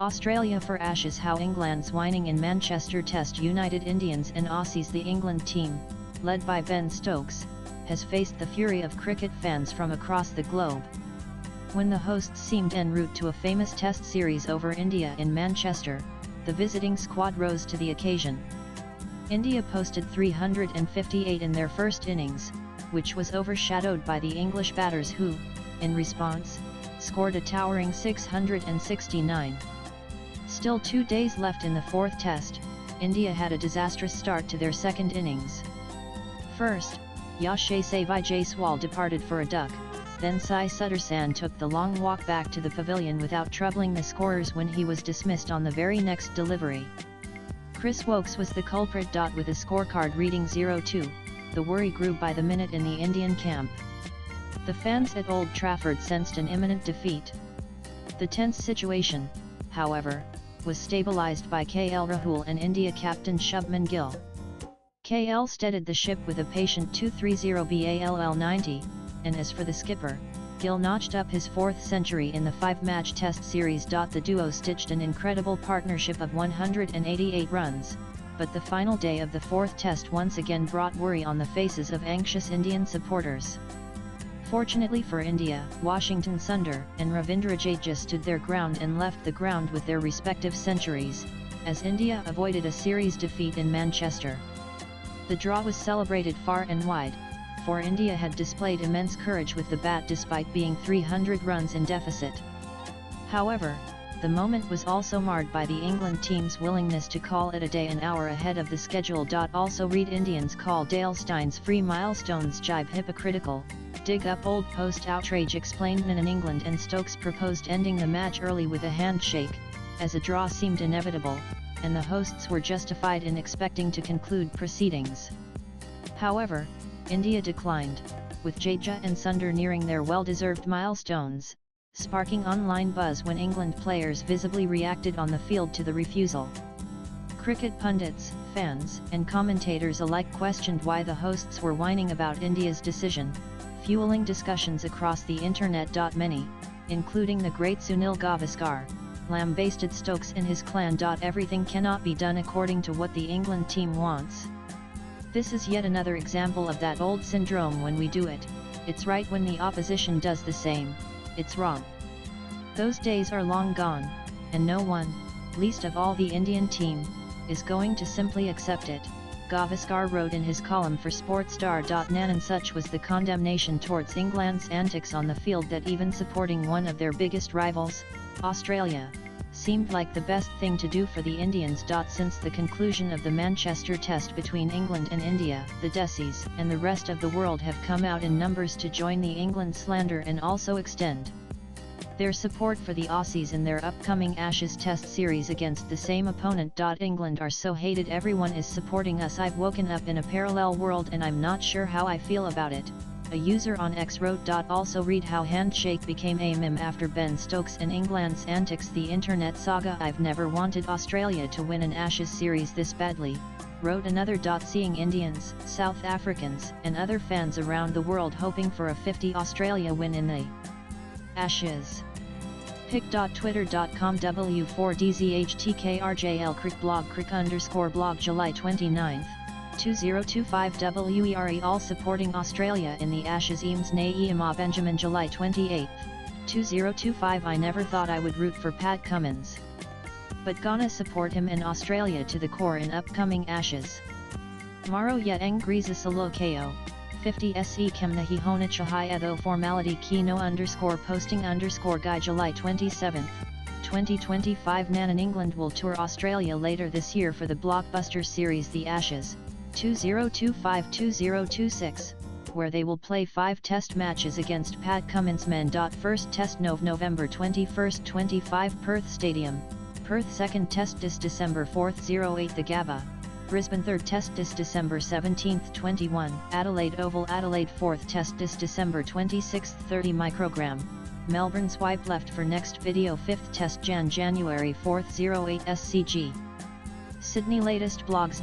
Australia for Ashes. How England's Whining in Manchester Test united Indians and Aussies. The England team, led by Ben Stokes, has faced the fury of cricket fans from across the globe. When the hosts seemed en route to a famous Test series over India in Manchester, the visiting squad rose to the occasion. India posted 358 in their first innings, which was overshadowed by the English batters who, in response, scored a towering 669. Still 2 days left in the fourth test, India had a disastrous start to their second innings. First, Yashasvi Jaiswal departed for a duck, then Sai Suttersan took the long walk back to the pavilion without troubling the scorers when he was dismissed on the very next delivery. Chris Woakes was the culprit. With a scorecard reading 0-2, the worry grew by the minute in the Indian camp. The fans at Old Trafford sensed an imminent defeat. The tense situation, however, was stabilised by KL Rahul and India captain Shubman Gill. KL steadied the ship with a patient 230 ball 90, and as for the skipper, Gill notched up his fourth century in the five-match Test series. The duo stitched an incredible partnership of 188 runs, but the final day of the fourth Test once again brought worry on the faces of anxious Indian supporters. Fortunately for India, Washington Sundar and Ravindra Jadeja stood their ground and left the ground with their respective centuries, as India avoided a series defeat in Manchester. The draw was celebrated far and wide, for India had displayed immense courage with the bat despite being 300 runs in deficit. However, the moment was also marred by the England team's willingness to call it a day an hour ahead of the schedule. Also read Indians call Dale Stein's free milestones jibe hypocritical, dig up old post outrage explained. In England and Stokes proposed ending the match early with a handshake, as a draw seemed inevitable, and the hosts were justified in expecting to conclude proceedings. However, India declined, with Jadeja and Sundar nearing their well-deserved milestones, sparking online buzz when England players visibly reacted on the field to the refusal. Cricket pundits, fans, and commentators alike questioned why the hosts were whining about India's decision, fueling discussions across the internet. Many, including the great Sunil Gavaskar, lambasted Stokes and his clan. Everything cannot be done according to what the England team wants. This is yet another example of that old syndrome: when we do it, it's right; when the opposition does the same, it's wrong. Those days are long gone, and no one, least of all the Indian team, is going to simply accept it, Gavaskar wrote in his column for Sportstar.net. And such was the condemnation towards England's antics on the field that even supporting one of their biggest rivals, Australia, seemed like the best thing to do for the Indians. Since the conclusion of the Manchester Test between England and India, the Desies and the rest of the world have come out in numbers to join the England slander and also extend their support for the Aussies in their upcoming Ashes Test series against the same opponent. England are so hated, everyone is supporting us. I've woken up in a parallel world and I'm not sure how I feel about it, a user on X wrote. Also read how handshake became a meme after Ben Stokes and England's antics. The internet saga. I've never wanted Australia to win an Ashes series this badly, wrote another. Seeing Indians, South Africans, and other fans around the world hoping for a 50 Australia win in the Ashes. pic.twitter.com W4DZHTKRJL Crick blog Crick_blog July 29, 2025 WERE all supporting Australia in the Ashes. Eames Naeema Benjamin July 28, 2025 I never thought I would root for Pat Cummins, but gonna support him and Australia to the core in upcoming Ashes. Maro Yeteng Griza Salokeo, 50 SE Kemna Hihona Chahai Etho Formality Kino _posting _guy July 27, 2025 Nan. England will tour Australia later this year for the blockbuster series The Ashes, 2025-2026, where they will play 5 test matches against Pat Cummins' men. First test November 21, 25 Perth Stadium, Perth. Second test December 4, 08 The Gabba, Brisbane. Third test December 17, 21 Adelaide Oval, Adelaide. Fourth test December 26, 30 microgram, Melbourne. Swipe left for next video. Fifth test January 4, 08 SCG. Sydney. Latest blogs.